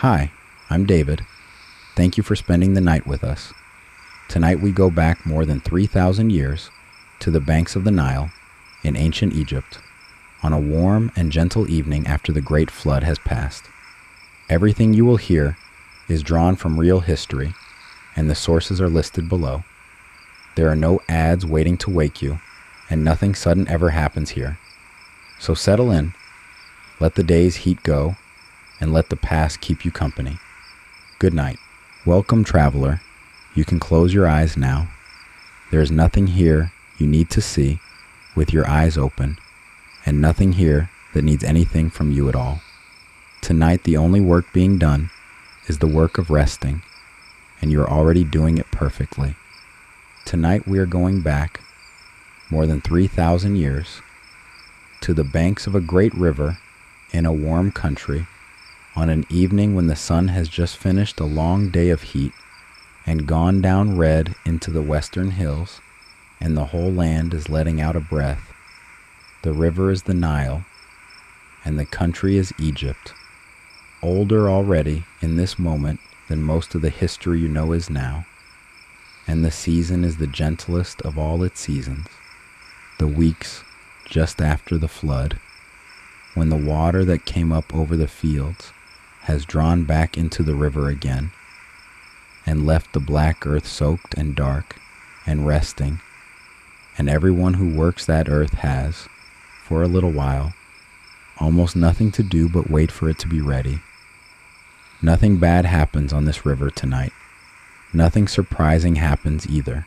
Hi, I'm David. Thank you for spending the night with us. Tonight we go back more than 3,000 years to the banks of the Nile in ancient Egypt on a warm and gentle evening after the Great Flood has passed. Everything you will hear is drawn from real history, and the sources are listed below. There are no ads waiting to wake you, and nothing sudden ever happens here. So settle in, let the day's heat go, and let the past keep you company. Good night. Welcome, traveler. You can close your eyes now. There is nothing here you need to see with your eyes open, and nothing here that needs anything from you at all. Tonight, the only work being done is the work of resting, and you are already doing it perfectly. Tonight, we are going back more than 3,000 years to the banks of a great river in a warm country on an evening when the sun has just finished a long day of heat and gone down red into the western hills, and the whole land is letting out a breath. The river is the Nile, and the country is Egypt, older already in this moment than most of the history you know is now, and the season is the gentlest of all its seasons, the weeks just after the flood, when the water that came up over the fields has drawn back into the river again, and left the black earth soaked and dark and resting, and everyone who works that earth has, for a little while, almost nothing to do but wait for it to be ready. Nothing bad happens on this river tonight. Nothing surprising happens either.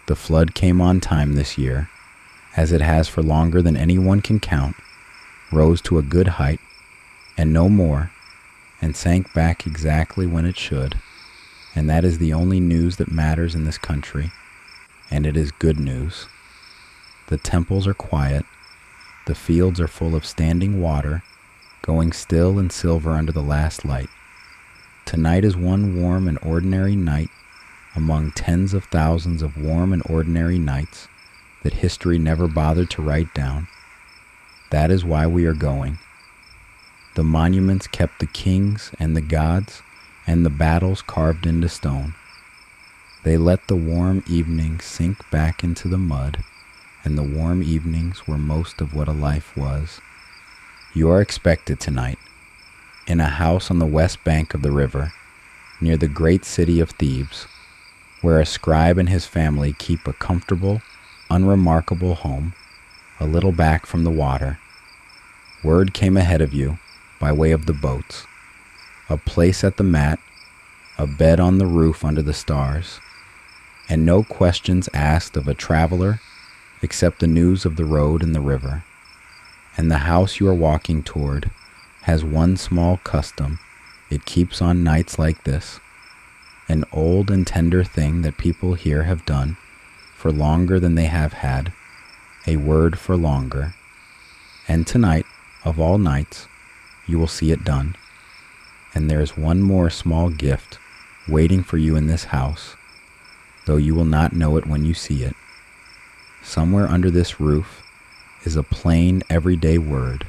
The flood came on time this year, as it has for longer than anyone can count, rose to a good height, and no more, and sank back exactly when it should, and that is the only news that matters in this country, and it is good news. The temples are quiet, the fields are full of standing water, going still and silver under the last light. Tonight is one warm and ordinary night among tens of thousands of warm and ordinary nights that history never bothered to write down. That is why we are going. The monuments kept the kings and the gods and the battles carved into stone. They let the warm evenings sink back into the mud, and the warm evenings were most of what a life was. You are expected tonight, in a house on the west bank of the river, near the great city of Thebes, where a scribe and his family keep a comfortable, unremarkable home, a little back from the water. Word came ahead of you by way of the boats, a place at the mat, a bed on the roof under the stars, and no questions asked of a traveler except the news of the road and the river. And the house you are walking toward has one small custom it keeps on nights like this, an old and tender thing that people here have done for longer than they have had, a word for longer. And tonight, of all nights, you will see it done. And there is one more small gift waiting for you in this house, though you will not know it when you see it. Somewhere under this roof is a plain, everyday word,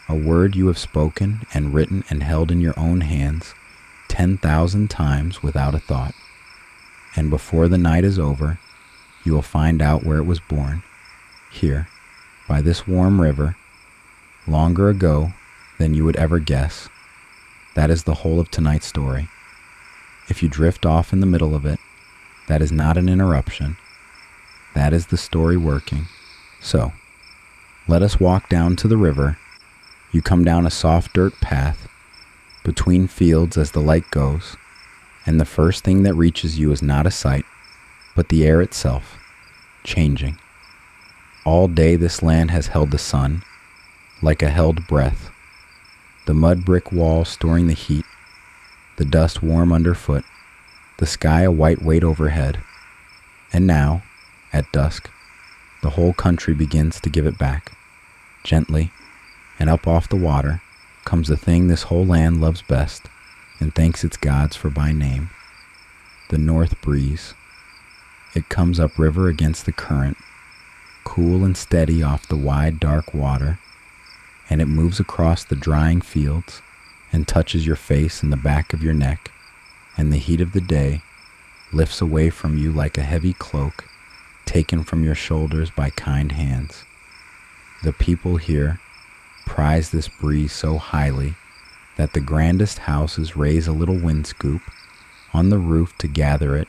a word you have spoken and written and held in your own hands 10,000 times without a thought. And before the night is over, you will find out where it was born, here, by this warm river, longer ago than you would ever guess. That is the whole of tonight's story. If you drift off in the middle of it, that is not an interruption. That is the story working. So, let us walk down to the river. You come down a soft dirt path, between fields as the light goes, and the first thing that reaches you is not a sight, but the air itself, changing. All day this land has held the sun, like a held breath, the mud brick walls storing the heat, the dust warm underfoot, the sky a white weight overhead. And now, at dusk, the whole country begins to give it back. Gently, and up off the water, comes the thing this whole land loves best and thanks its gods for by name, the north breeze. It comes up river against the current, cool and steady off the wide dark water, and it moves across the drying fields and touches your face and the back of your neck, and the heat of the day lifts away from you like a heavy cloak taken from your shoulders by kind hands. The people here prize this breeze so highly that the grandest houses raise a little wind scoop on the roof to gather it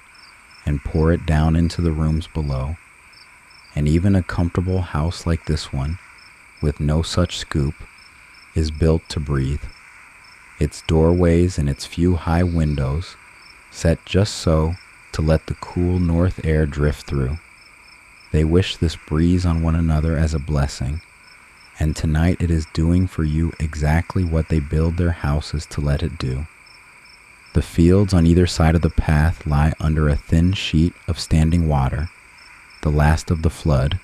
and pour it down into the rooms below. And even a comfortable house like this one, with no such scoop, is built to breathe. Its doorways and its few high windows set just so to let the cool north air drift through. They wish this breeze on one another as a blessing, and tonight it is doing for you exactly what they build their houses to let it do. The fields on either side of the path lie under a thin sheet of standing water, the last of the flood,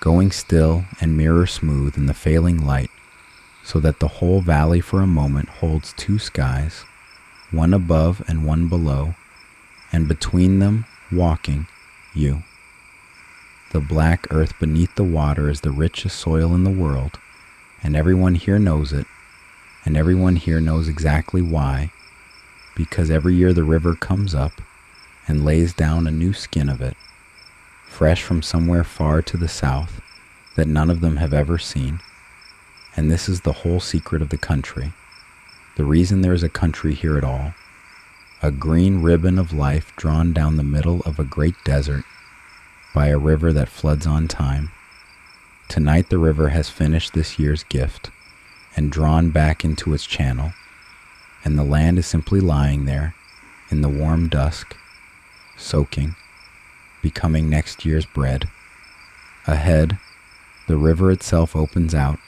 going still and mirror smooth in the failing light, so that the whole valley for a moment holds two skies, one above and one below, and between them, walking, you. The black earth beneath the water is the richest soil in the world, and everyone here knows it, and everyone here knows exactly why, because every year the river comes up and lays down a new skin of it, fresh from somewhere far to the south that none of them have ever seen. And this is the whole secret of the country, the reason there is a country here at all, a green ribbon of life drawn down the middle of a great desert by a river that floods on time. Tonight the river has finished this year's gift and drawn back into its channel, and the land is simply lying there in the warm dusk, soaking, becoming next year's bread. Ahead, the river itself opens out,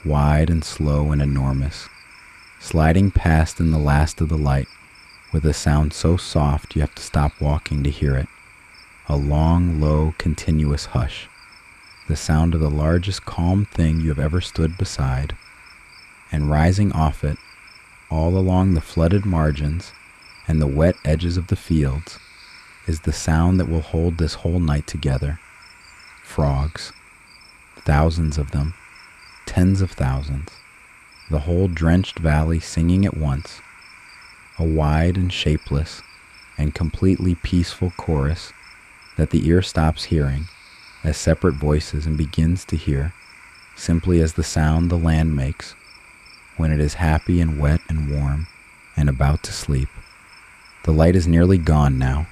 wide and slow and enormous, sliding past in the last of the light with a sound so soft you have to stop walking to hear it. A long, low, continuous hush, the sound of the largest calm thing you have ever stood beside, and rising off it, all along the flooded margins and the wet edges of the fields, is the sound that will hold this whole night together. Frogs, thousands of them, tens of thousands, the whole drenched valley singing at once, a wide and shapeless and completely peaceful chorus that the ear stops hearing as separate voices and begins to hear simply as the sound the land makes when it is happy and wet and warm and about to sleep. The light is nearly gone now.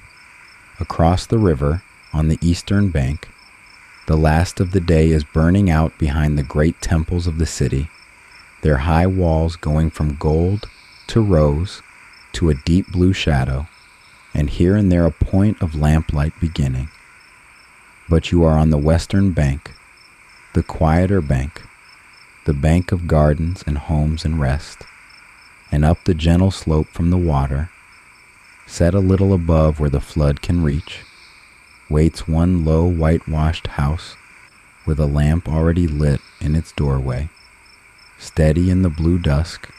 Across the river, on the eastern bank, the last of the day is burning out behind the great temples of the city, their high walls going from gold to rose to a deep blue shadow, and here and there a point of lamplight beginning. But you are on the western bank, the quieter bank, the bank of gardens and homes and rest, and up the gentle slope from the water, set a little above where the flood can reach, waits one low whitewashed house with a lamp already lit in its doorway, steady in the blue dusk,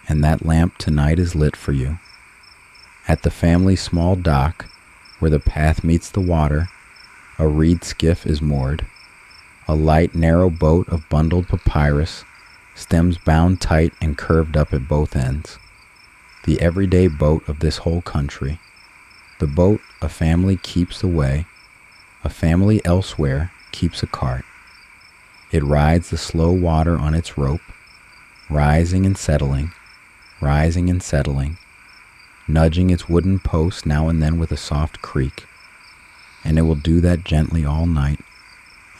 and that lamp tonight is lit for you. At the family small dock, where the path meets the water, a reed skiff is moored. A light, narrow boat of bundled papyrus, stems bound tight and curved up at both ends. The everyday boat of this whole country. The boat a family keeps away, a family elsewhere keeps a cart. It rides the slow water on its rope, rising and settling, nudging its wooden post now and then with a soft creak. And it will do that gently all night,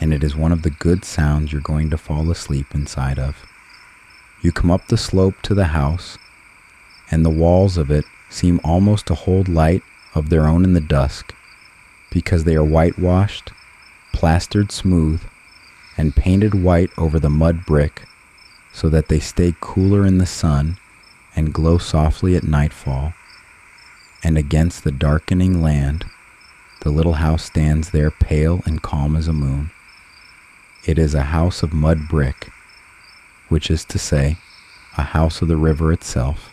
and it is one of the good sounds you're going to fall asleep inside of. You come up the slope to the house, and the walls of it seem almost to hold light of their own in the dusk, because they are whitewashed, plastered smooth, and painted white over the mud brick, so that they stay cooler in the sun and glow softly at nightfall. And against the darkening land, the little house stands there pale and calm as a moon. It is a house of mud brick, which is to say, a house of the river itself,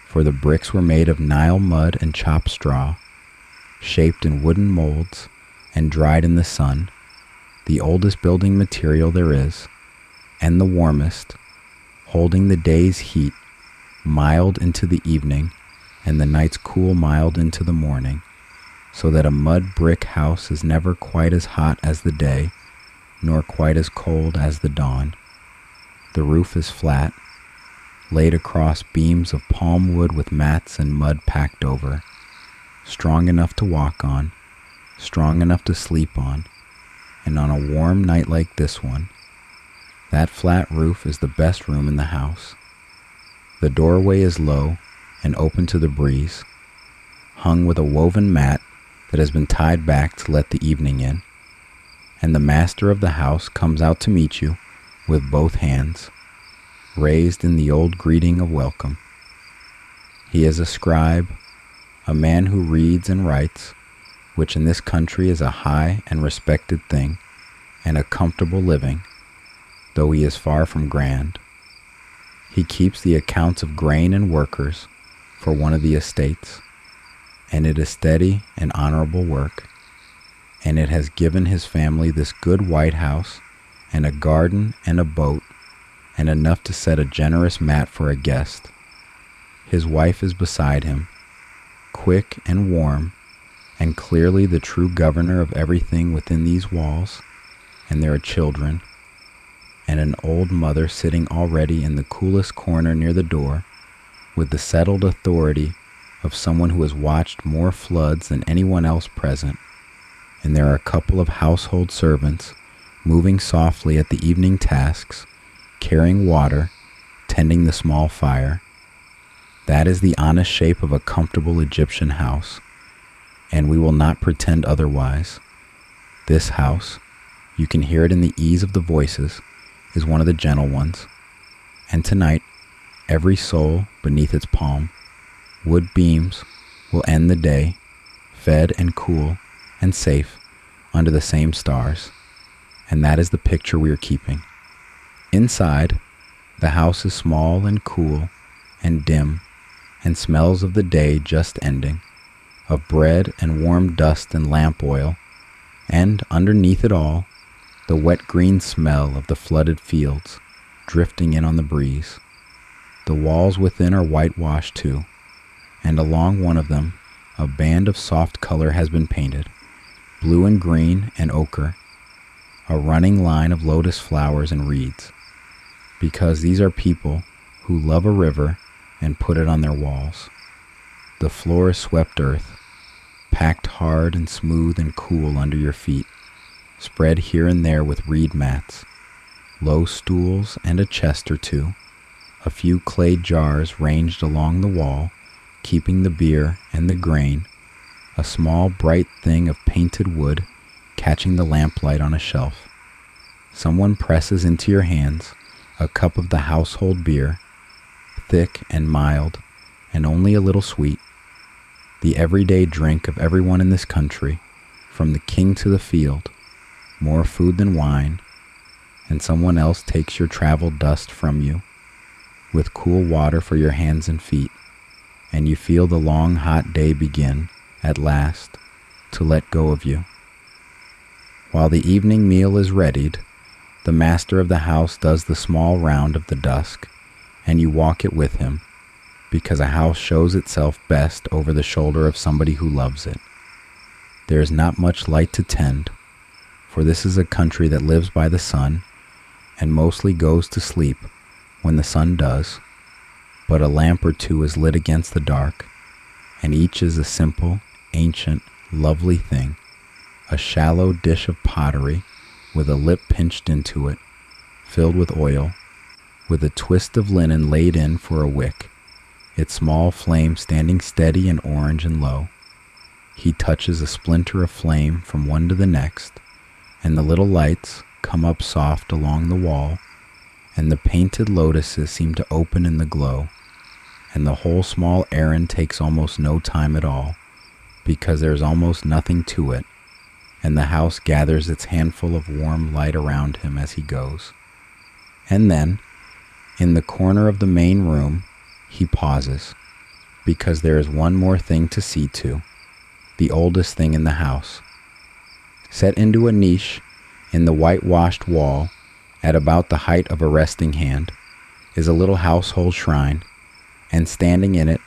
for the bricks were made of Nile mud and chopped straw, shaped in wooden molds and dried in the sun, the oldest building material there is, and the warmest, holding the day's heat mild into the evening, and the nights cool mild into the morning, so that a mud brick house is never quite as hot as the day, nor quite as cold as the dawn. The roof is flat, laid across beams of palm wood with mats and mud packed over, strong enough to walk on, strong enough to sleep on, and on a warm night like this one, that flat roof is the best room in the house. The doorway is low and open to the breeze, hung with a woven mat that has been tied back to let the evening in, and the master of the house comes out to meet you with both hands, raised in the old greeting of welcome. He is a scribe, a man who reads and writes, which in this country is a high and respected thing, and a comfortable living, though he is far from grand. He keeps the accounts of grain and workers for one of the estates, and it is steady and honorable work, and it has given his family this good white house, and a garden and a boat, and enough to set a generous mat for a guest. His wife is beside him, quick and warm, and clearly the true governor of everything within these walls, and there are children, and an old mother sitting already in the coolest corner near the door, with the settled authority of someone who has watched more floods than anyone else present, and there are a couple of household servants moving softly at the evening tasks, carrying water, tending the small fire. That is the honest shape of a comfortable Egyptian house, and we will not pretend otherwise. This house, you can hear it in the ease of the voices, is one of the gentle ones, and tonight, every soul beneath its palm, wood beams, will end the day, fed and cool and safe under the same stars, and that is the picture we are keeping. Inside, the house is small and cool and dim, and smells of the day just ending, of bread and warm dust and lamp oil, and underneath it all, the wet green smell of the flooded fields drifting in on the breeze. The walls within are whitewashed too, and along one of them a band of soft color has been painted, blue and green and ochre, a running line of lotus flowers and reeds, because these are people who love a river and put it on their walls. The floor is swept earth, packed hard and smooth and cool under your feet, spread here and there with reed mats, low stools and a chest or two, a few clay jars ranged along the wall, keeping the beer and the grain, a small bright thing of painted wood catching the lamplight on a shelf. Someone presses into your hands a cup of the household beer, thick and mild and only a little sweet, the everyday drink of everyone in this country, from the king to the field, more food than wine, and someone else takes your traveled dust from you, with cool water for your hands and feet, and you feel the long hot day begin, at last, to let go of you. While the evening meal is readied, the master of the house does the small round of the dusk, and you walk it with him, because a house shows itself best over the shoulder of somebody who loves it. There is not much light to tend, for this is a country that lives by the sun, and mostly goes to sleep when the sun does, but a lamp or two is lit against the dark, and each is a simple, ancient, lovely thing, a shallow dish of pottery with a lip pinched into it, filled with oil, with a twist of linen laid in for a wick, its small flame standing steady and orange and low. He touches a splinter of flame from one to the next, and the little lights come up soft along the wall, and the painted lotuses seem to open in the glow, and the whole small errand takes almost no time at all, because there is almost nothing to it, and the house gathers its handful of warm light around him as he goes. And then, in the corner of the main room, he pauses, because there is one more thing to see to, the oldest thing in the house. Set into a niche in the whitewashed wall, at about the height of a resting hand, is a little household shrine, and standing in it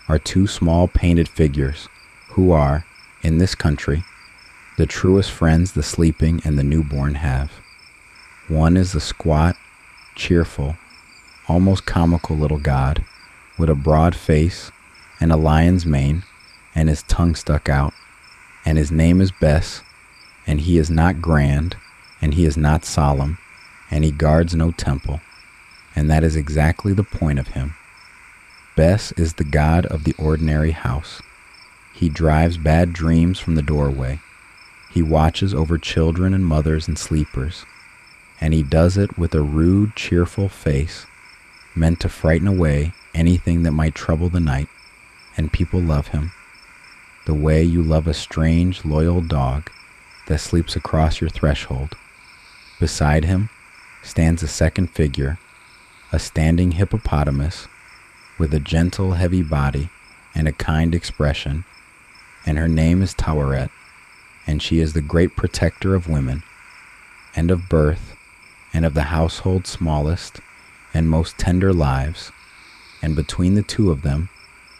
are two small painted figures who are, in this country, the truest friends the sleeping and the newborn have. One is a squat, cheerful, almost comical little god with a broad face and a lion's mane and his tongue stuck out, and his name is Bess, and he is not grand, and he is not solemn, and he guards no temple, and that is exactly the point of him. Bess is the god of the ordinary house. He drives bad dreams from the doorway. He watches over children and mothers and sleepers, and he does it with a rude, cheerful face, meant to frighten away anything that might trouble the night, and people love him, the way you love a strange, loyal dog that sleeps across your threshold. Beside him stands a second figure, a standing hippopotamus with a gentle, heavy body and a kind expression, and her name is Taweret, and she is the great protector of women, and of birth, and of the household's smallest and most tender lives, and between the two of them,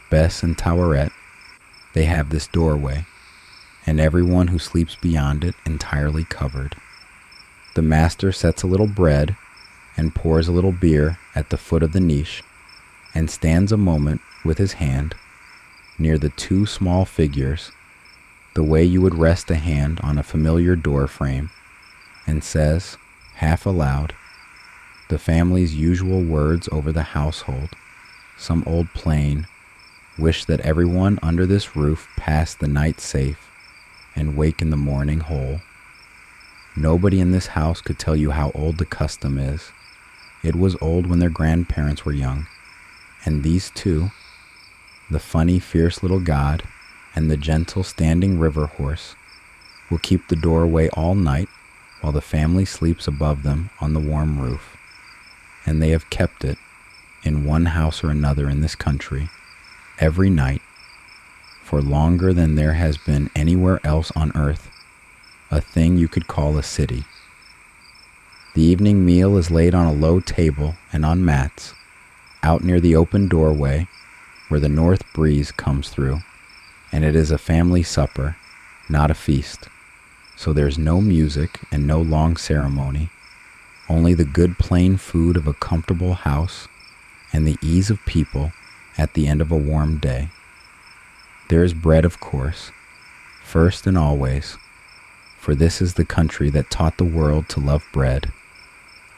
Bess and Taweret, they have this doorway, and everyone who sleeps beyond it entirely covered. The master sets a little bread and pours a little beer at the foot of the niche, and stands a moment with his hand near the two small figures, the way you would rest a hand on a familiar door frame, and says, half aloud, the family's usual words over the household, some old plain, wish that everyone under this roof pass the night safe and wake in the morning whole. Nobody in this house could tell you how old the custom is. It was old when their grandparents were young, and these two, the funny, fierce little god and the gentle, standing river horse, will keep the doorway all night while the family sleeps above them on the warm roof. And they have kept it, in one house or another in this country, every night, for longer than there has been anywhere else on earth, a thing you could call a city. The evening meal is laid on a low table and on mats, out near the open doorway where the north breeze comes through, and it is a family supper, not a feast. So there's no music and no long ceremony, only the good plain food of a comfortable house and the ease of people at the end of a warm day. There is bread, of course, first and always, for this is the country that taught the world to love bread,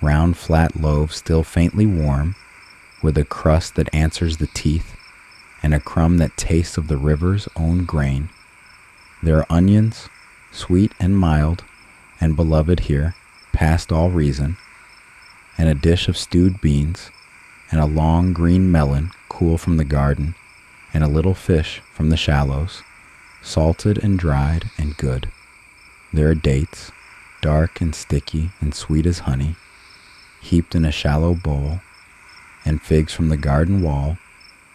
round flat loaves still faintly warm, with a crust that answers the teeth, and a crumb that tastes of the river's own grain. There are onions, sweet and mild and beloved here, past all reason, and a dish of stewed beans, and a long green melon cool from the garden, and a little fish from the shallows, salted and dried and good. There are dates, dark and sticky and sweet as honey, heaped in a shallow bowl, and figs from the garden wall,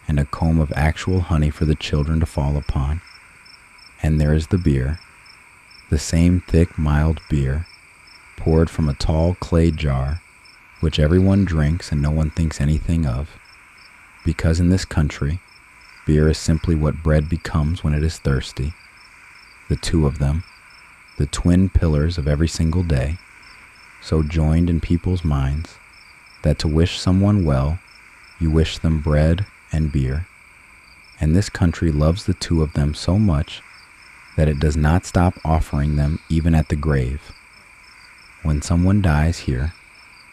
and a comb of actual honey for the children to fall upon. And there is the beer, the same thick, mild beer, poured from a tall clay jar, which everyone drinks and no one thinks anything of, because in this country, beer is simply what bread becomes when it is thirsty. The two of them, the twin pillars of every single day, so joined in people's minds, that to wish someone well, you wish them bread and beer. And this country loves the two of them so much that it does not stop offering them even at the grave. When someone dies here,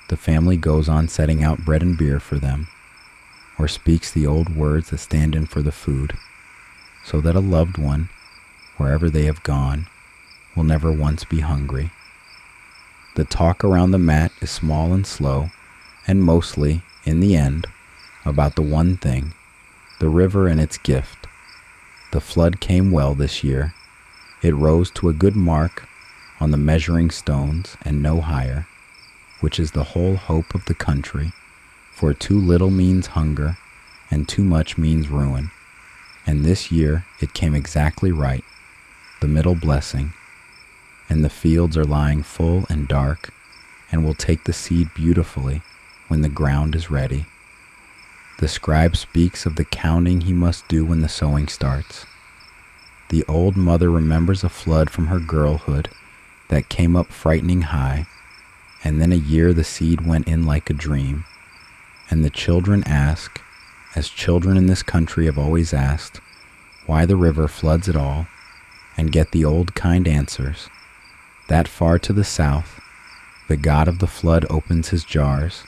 the family goes on setting out bread and beer for them, or speaks the old words that stand in for the food, so that a loved one, wherever they have gone, will never once be hungry. The talk around the mat is small and slow, and mostly, in the end, about the one thing, the river and its gift. The flood came well this year. It rose to a good mark on the measuring stones and no higher, which is the whole hope of the country, for too little means hunger and too much means ruin. And this year it came exactly right, the middle blessing, and the fields are lying full and dark and will take the seed beautifully when the ground is ready. The scribe speaks of the counting he must do when the sowing starts. The old mother remembers a flood from her girlhood that came up frightening high, and then a year the seed went in like a dream. And the children ask, as children in this country have always asked, why the river floods it all, and get the old kind answers, that far to the south, the God of the flood opens his jars,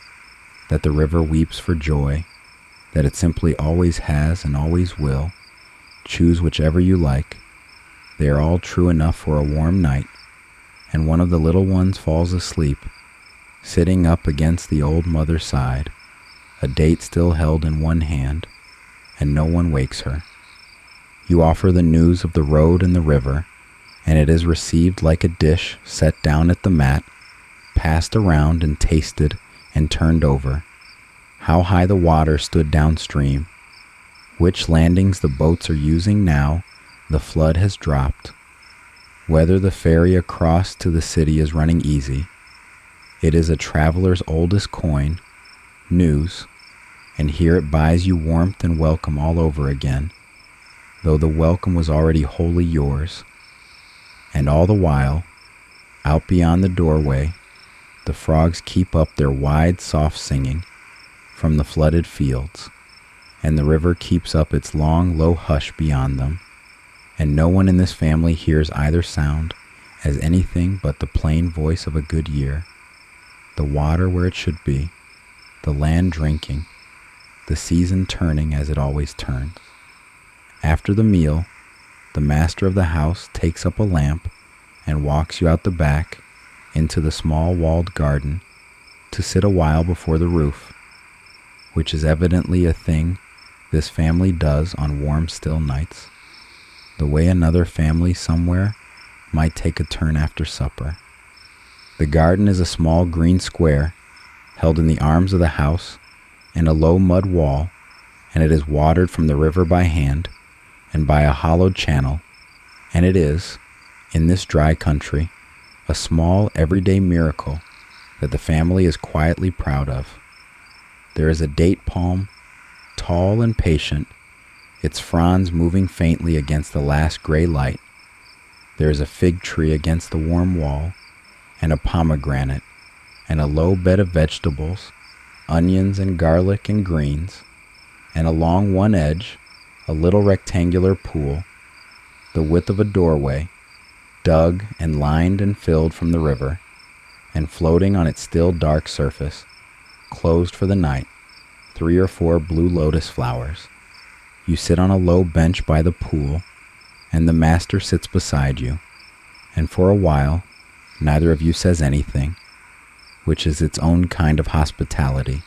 that the river weeps for joy, that it simply always has and always will. Choose whichever you like. They are all true enough for a warm night, and one of the little ones falls asleep, sitting up against the old mother's side, a date still held in one hand, and no one wakes her. You offer the news of the road and the river, and it is received like a dish set down at the mat, passed around and tasted and turned over. How high the water stood downstream. Which landings the boats are using now, the flood has dropped. Whether the ferry across to the city is running easy. It is a traveler's oldest coin, news, and here it buys you warmth and welcome all over again, though the welcome was already wholly yours. And all the while, out beyond the doorway, the frogs keep up their wide, soft singing from the flooded fields, and the river keeps up its long, low hush beyond them, and no one in this family hears either sound as anything but the plain voice of a good year, the water where it should be, the land drinking, the season turning as it always turns. After the meal, the master of the house takes up a lamp and walks you out the back into the small walled garden to sit a while before the roof, which is evidently a thing this family does on warm, still nights, the way another family somewhere might take a turn after supper. The garden is a small green square held in the arms of the house and a low mud wall, and it is watered from the river by hand and by a hollowed channel, and it is, in this dry country, a small everyday miracle that the family is quietly proud of. There is a date palm, tall and patient, its fronds moving faintly against the last gray light. There is a fig tree against the warm wall, and a pomegranate, and a low bed of vegetables, onions and garlic and greens, and along one edge, a little rectangular pool, the width of a doorway, dug and lined and filled from the river, and floating on its still dark surface, closed for the night, 3 or 4 blue lotus flowers. You sit on a low bench by the pool, and the master sits beside you, and for a while, neither of you says anything, which is its own kind of hospitality.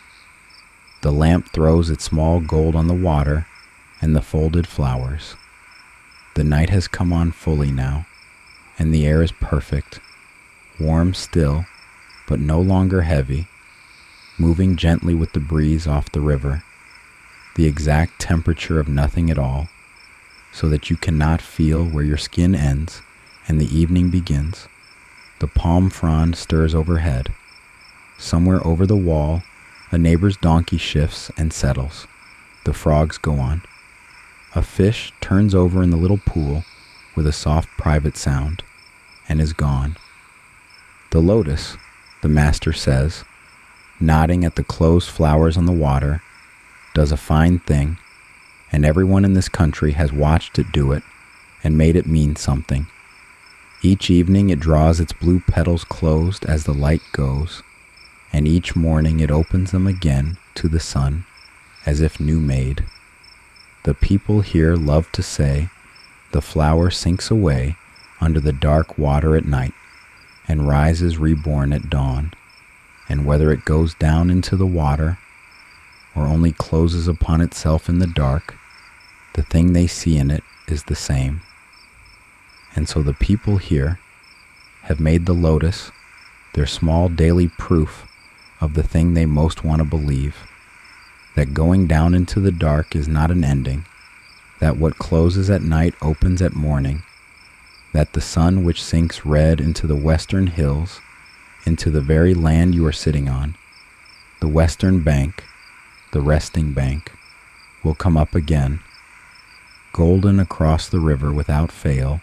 The lamp throws its small gold on the water and the folded flowers. The night has come on fully now, and the air is perfect, warm still, but no longer heavy, moving gently with the breeze off the river, the exact temperature of nothing at all, so that you cannot feel where your skin ends and the evening begins. The palm frond stirs overhead. Somewhere over the wall, a neighbor's donkey shifts and settles. The frogs go on. A fish turns over in the little pool with a soft private sound and is gone. The lotus, the master says, nodding at the closed flowers on the water, does a fine thing, and everyone in this country has watched it do it and made it mean something. Each evening it draws its blue petals closed as the light goes, and each morning it opens them again to the sun, as if new made. The people here love to say, the flower sinks away under the dark water at night, and rises reborn at dawn, and whether it goes down into the water, or only closes upon itself in the dark, the thing they see in it is the same. And so the people here have made the lotus their small daily proof of the thing they most want to believe, that going down into the dark is not an ending, that what closes at night opens at morning, that the sun which sinks red into the western hills, into the very land you are sitting on, the western bank, the resting bank, will come up again, golden across the river without fail,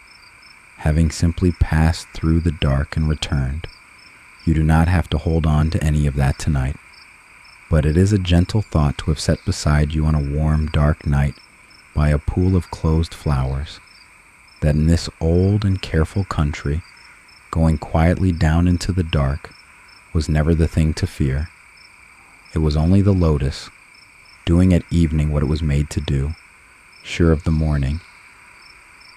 having simply passed through the dark and returned. You do not have to hold on to any of that tonight, but it is a gentle thought to have sat beside you on a warm, dark night by a pool of closed flowers, that in this old and careful country, going quietly down into the dark was never the thing to fear. It was only the lotus, doing at evening what it was made to do, sure of the morning.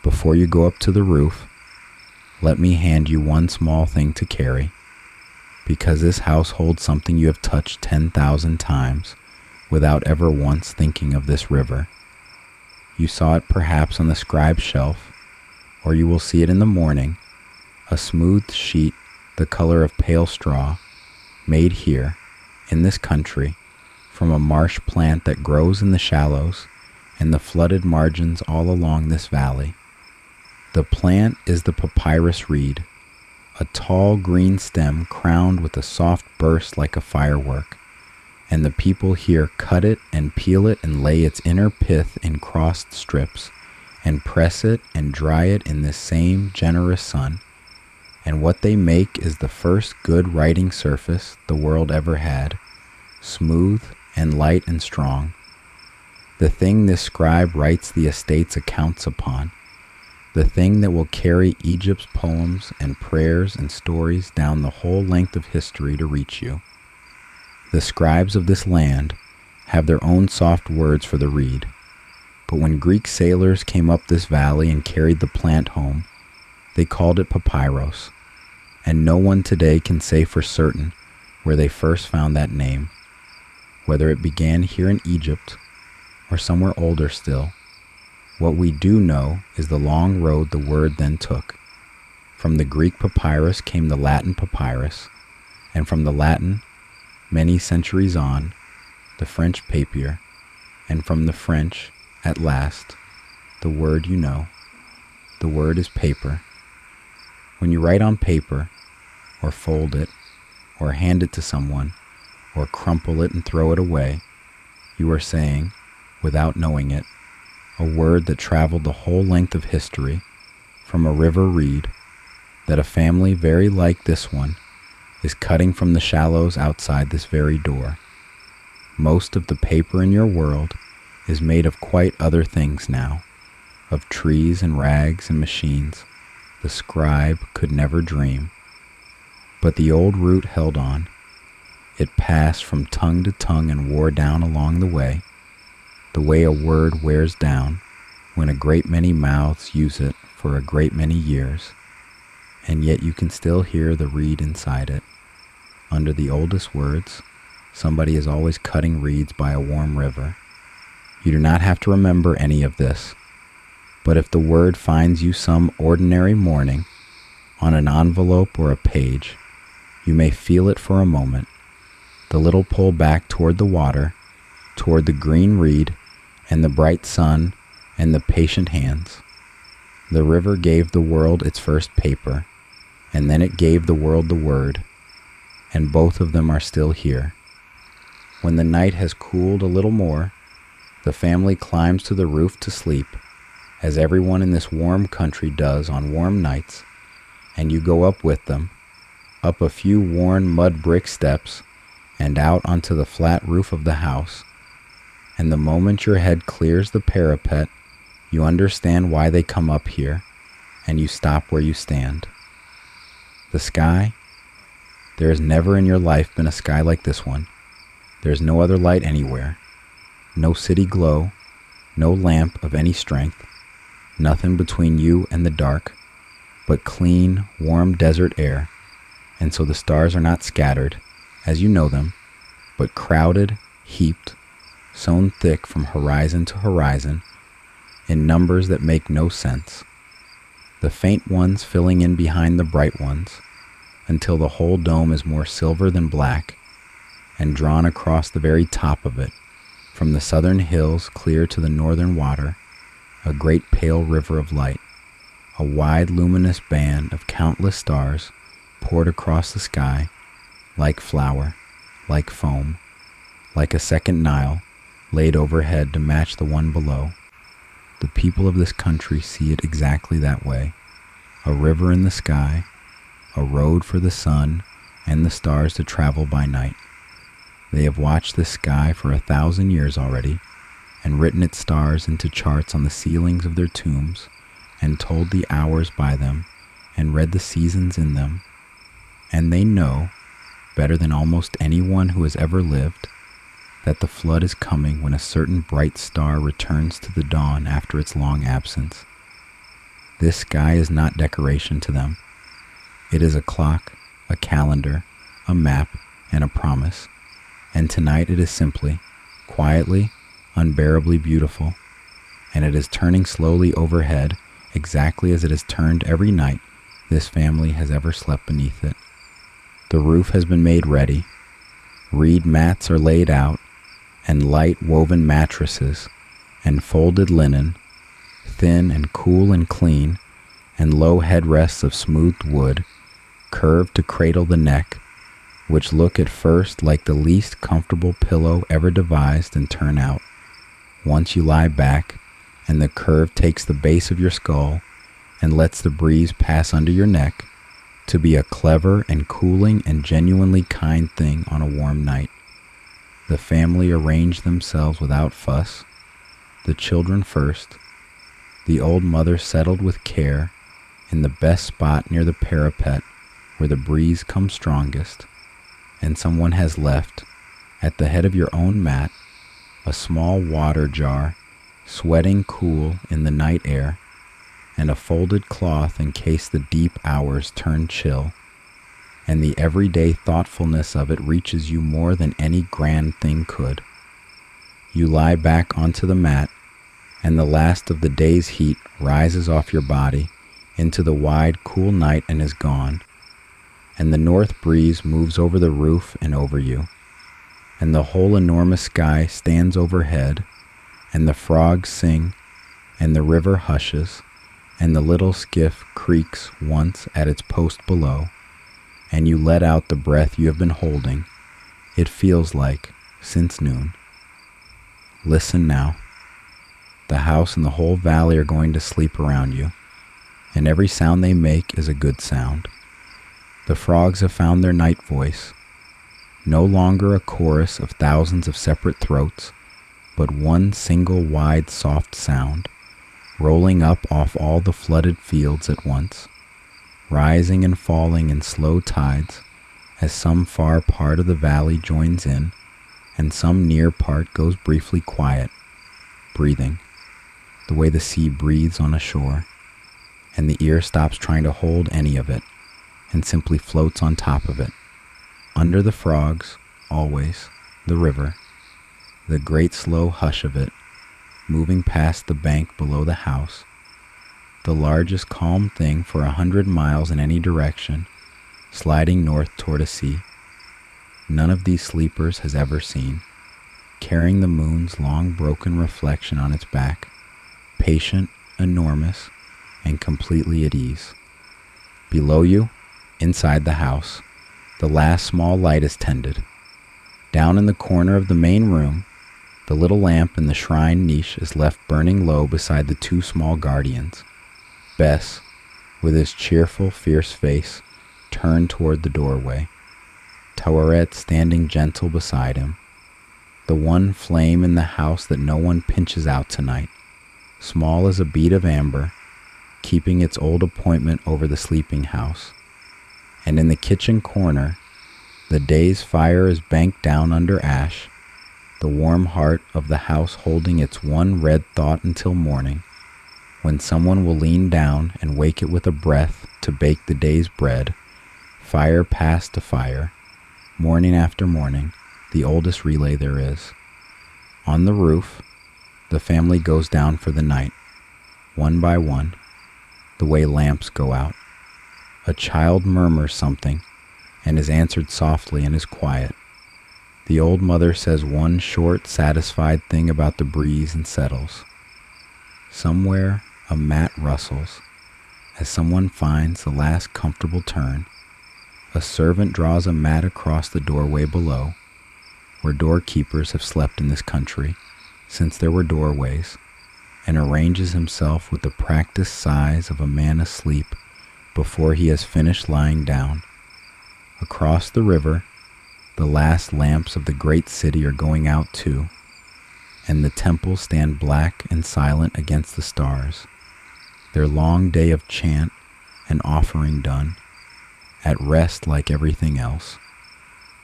Before you go up to the roof, let me hand you one small thing to carry, because this house holds something you have touched 10,000 times without ever once thinking of this river. You saw it perhaps on the scribe's shelf, or you will see it in the morning, a smooth sheet the color of pale straw, made here, in this country, from a marsh plant that grows in the shallows and the flooded margins all along this valley. The plant is the papyrus reed, a tall green stem crowned with a soft burst like a firework, and the people here cut it and peel it and lay its inner pith in crossed strips, and press it and dry it in this same generous sun. And what they make is the first good writing surface the world ever had, smooth and light and strong. The thing this scribe writes the estate's accounts upon, the thing that will carry Egypt's poems and prayers and stories down the whole length of history to reach you. The scribes of this land have their own soft words for the reed, but when Greek sailors came up this valley and carried the plant home, they called it papyrus, and no one today can say for certain where they first found that name, whether it began here in Egypt or somewhere older still. What we do know is the long road the word then took. From the Greek papyrus came the Latin papyrus, and from the Latin, many centuries on, the French papier, and from the French, at last, the word you know. The word is paper. When you write on paper, or fold it, or hand it to someone, or crumple it and throw it away, you are saying, without knowing it, a word that traveled the whole length of history, from a river reed, that a family very like this one is cutting from the shallows outside this very door. Most of the paper in your world is made of quite other things now, of trees and rags and machines the scribe could never dream. But the old root held on. It passed from tongue to tongue and wore down along the way a word wears down when a great many mouths use it for a great many years, and yet you can still hear the reed inside it. Under the oldest words, somebody is always cutting reeds by a warm river. You do not have to remember any of this, but if the word finds you some ordinary morning, on an envelope or a page, you may feel it for a moment, the little pull back toward the water, toward the green reed and the bright sun and the patient hands. The river gave the world its first paper, and then it gave the world the word, and both of them are still here. When the night has cooled a little more, the family climbs to the roof to sleep, as everyone in this warm country does on warm nights, and you go up with them, up a few worn mud brick steps, and out onto the flat roof of the house, and the moment your head clears the parapet, you understand why they come up here, and you stop where you stand. The sky? There has never in your life been a sky like this one. There is no other light anywhere. No city glow, no lamp of any strength, nothing between you and the dark, but clean, warm desert air, and so the stars are not scattered, as you know them, but crowded, heaped, sewn thick from horizon to horizon, in numbers that make no sense, the faint ones filling in behind the bright ones, until the whole dome is more silver than black, and drawn across the very top of it, from the southern hills clear to the northern water, a great pale river of light, a wide luminous band of countless stars poured across the sky, like flour, like foam, like a second Nile, laid overhead to match the one below. The people of this country see it exactly that way. A river in the sky, a road for the sun and the stars to travel by night. They have watched the sky for 1,000 years already, and written its stars into charts on the ceilings of their tombs, and told the hours by them, and read the seasons in them. And they know, better than almost anyone who has ever lived, that the flood is coming when a certain bright star returns to the dawn after its long absence. This sky is not decoration to them. It is a clock, a calendar, a map, and a promise. And tonight it is simply, quietly, unbearably beautiful, and it is turning slowly overhead exactly as it has turned every night this family has ever slept beneath it. The roof has been made ready, reed mats are laid out, and light woven mattresses, and folded linen, thin and cool and clean, and low headrests of smoothed wood, curved to cradle the neck, which look at first like the least comfortable pillow ever devised and turn out, once you lie back, and the curve takes the base of your skull and lets the breeze pass under your neck, to be a clever and cooling and genuinely kind thing on a warm night. The family arranged themselves without fuss, the children first. The old mother settled with care in the best spot near the parapet where the breeze comes strongest, and someone has left, at the head of your own mat, a small water jar, sweating cool in the night air, and a folded cloth in case the deep hours turn chill, and the everyday thoughtfulness of it reaches you more than any grand thing could. You lie back onto the mat, and the last of the day's heat rises off your body into the wide, cool night and is gone, and the north breeze moves over the roof and over you, and the whole enormous sky stands overhead, and the frogs sing, and the river hushes, and the little skiff creaks once at its post below, and you let out the breath you have been holding, it feels like, since noon. Listen now. The house and the whole valley are going to sleep around you, and every sound they make is a good sound. The frogs have found their night voice, no longer a chorus of thousands of separate throats, but one single wide soft sound, rolling up off all the flooded fields at once, rising and falling in slow tides as some far part of the valley joins in and some near part goes briefly quiet, breathing, the way the sea breathes on a shore, and the ear stops trying to hold any of it and simply floats on top of it. Under the frogs, always, the river, the great slow hush of it, moving past the bank below the house, the largest calm thing for 100 miles in any direction, sliding north toward a sea. None of these sleepers has ever seen, carrying the moon's long broken reflection on its back, patient, enormous, and completely at ease. Below you, inside the house, the last small light is tended. Down in the corner of the main room, the little lamp in the shrine niche is left burning low beside the two small guardians. Bess, with his cheerful, fierce face, turned toward the doorway. Taweret standing gentle beside him. The one flame in the house that no one pinches out tonight, small as a bead of amber, keeping its old appointment over the sleeping house. And in the kitchen corner, the day's fire is banked down under ash, the warm heart of the house holding its one red thought until morning, when someone will lean down and wake it with a breath to bake the day's bread, fire past to fire, morning after morning, the oldest relay there is. On the roof, the family goes down for the night, one by one, the way lamps go out. A child murmurs something and is answered softly and is quiet. The old mother says one short, satisfied thing about the breeze and settles. Somewhere a mat rustles as someone finds the last comfortable turn. A servant draws a mat across the doorway below, where doorkeepers have slept in this country since there were doorways, and arranges himself with the practiced sighs of a man asleep before he has finished lying down. Across the river, the last lamps of the great city are going out too, and the temples stand black and silent against the stars, their long day of chant and offering done, at rest like everything else.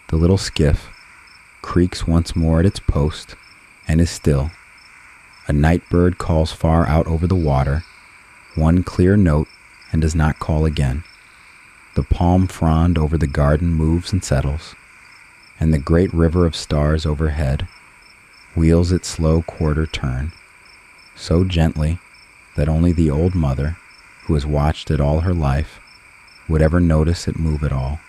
The little skiff creaks once more at its post and is still. A night bird calls far out over the water, one clear note, and does not call again. The palm frond over the garden moves and settles, and the great river of stars overhead wheels its slow quarter turn, so gently that only the old mother, who has watched it all her life, would ever notice it move at all.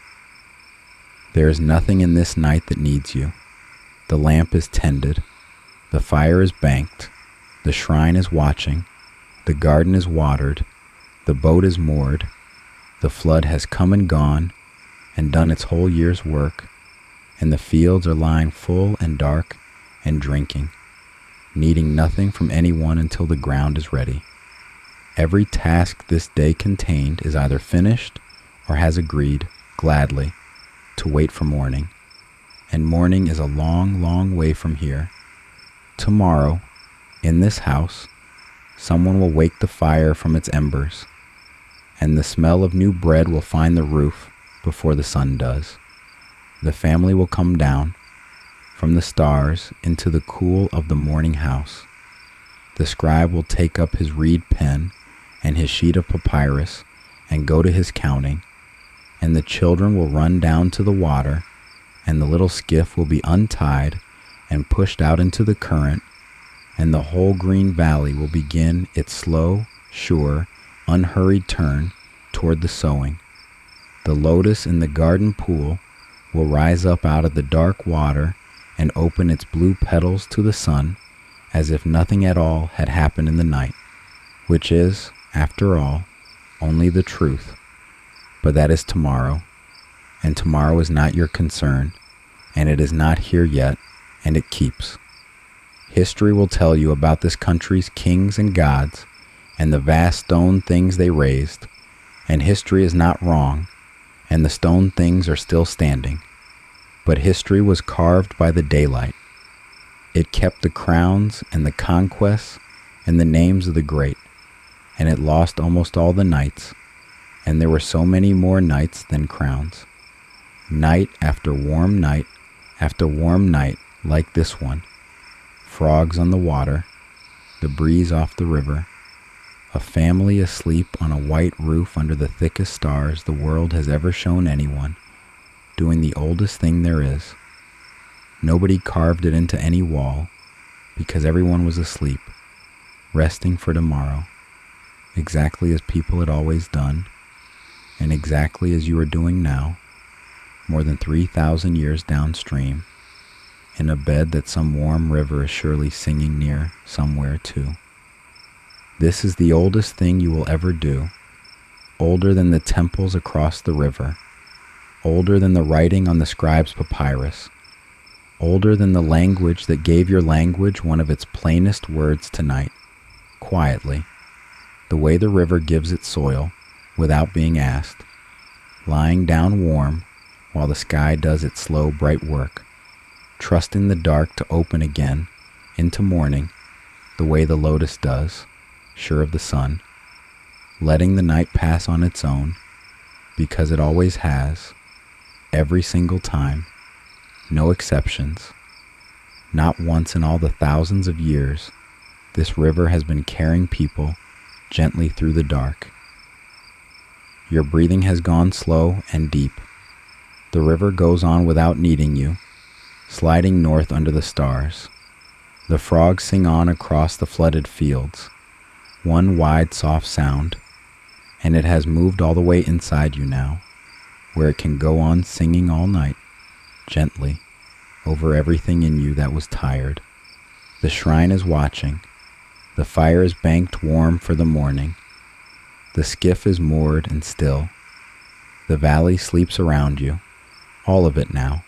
There is nothing in this night that needs you. The lamp is tended, the fire is banked, the shrine is watching, the garden is watered, the boat is moored, the flood has come and gone and done its whole year's work, and the fields are lying full and dark and drinking, needing nothing from anyone until the ground is ready. Every task this day contained is either finished or has agreed, gladly, to wait for morning, and morning is a long, long way from here. Tomorrow, in this house, someone will wake the fire from its embers, and the smell of new bread will find the roof before the sun does. The family will come down from the stars into the cool of the morning house. The scribe will take up his reed pen and his sheet of papyrus and go to his counting, and the children will run down to the water, and the little skiff will be untied and pushed out into the current, and the whole green valley will begin its slow, sure, unhurried turn toward the sowing. The lotus in the garden pool will rise up out of the dark water and open its blue petals to the sun, as if nothing at all had happened in the night, which is, after all, only the truth. But that is tomorrow, and tomorrow is not your concern, and it is not here yet, and it keeps. History will tell you about this country's kings and gods, and the vast stone things they raised, and history is not wrong, and the stone things are still standing. But history was carved by the daylight. It kept the crowns and the conquests and the names of the great, and it lost almost all the knights, and there were so many more knights than crowns. Night after warm night after warm night like this one, frogs on the water, the breeze off the river, a family asleep on a white roof under the thickest stars the world has ever shown anyone, doing the oldest thing there is. Nobody carved it into any wall, because everyone was asleep, resting for tomorrow, exactly as people had always done, and exactly as you are doing now, more than 3,000 years downstream, in a bed that some warm river is surely singing near somewhere too. This is the oldest thing you will ever do, older than the temples across the river, older than the writing on the scribe's papyrus, older than the language that gave your language one of its plainest words tonight, quietly, the way the river gives its soil, without being asked, lying down warm while the sky does its slow, bright work, trusting the dark to open again into morning, the way the lotus does, sure of the sun, letting the night pass on its own, because it always has, every single time, no exceptions. Not once in all the thousands of years, this river has been carrying people gently through the dark. Your breathing has gone slow and deep. The river goes on without needing you, sliding north under the stars. The frogs sing on across the flooded fields, one wide soft sound, and it has moved all the way inside you now, where it can go on singing all night, gently, over everything in you that was tired. The shrine is watching. The fire is banked warm for the morning. The skiff is moored and still. The valley sleeps around you, all of it now,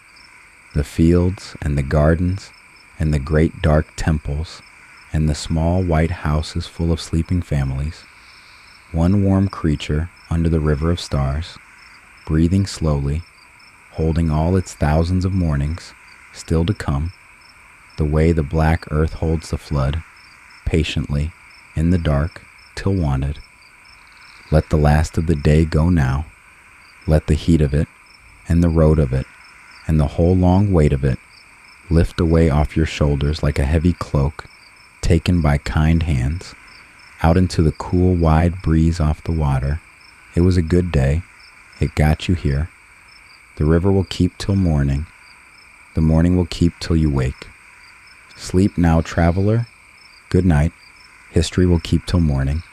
The fields and the gardens and the great dark temples and the small white houses full of sleeping families. One warm creature under the river of stars, breathing slowly, holding all its thousands of mornings still to come, the way the black earth holds the flood, patiently, in the dark, till wanted. Let the last of the day go now. Let the heat of it, and the road of it, and the whole long weight of it, lift away off your shoulders like a heavy cloak, taken by kind hands, out into the cool, wide breeze off the water. It was a good day. It got you here. The river will keep till morning. The morning will keep till you wake. Sleep now, traveler. Good night. History will keep till morning.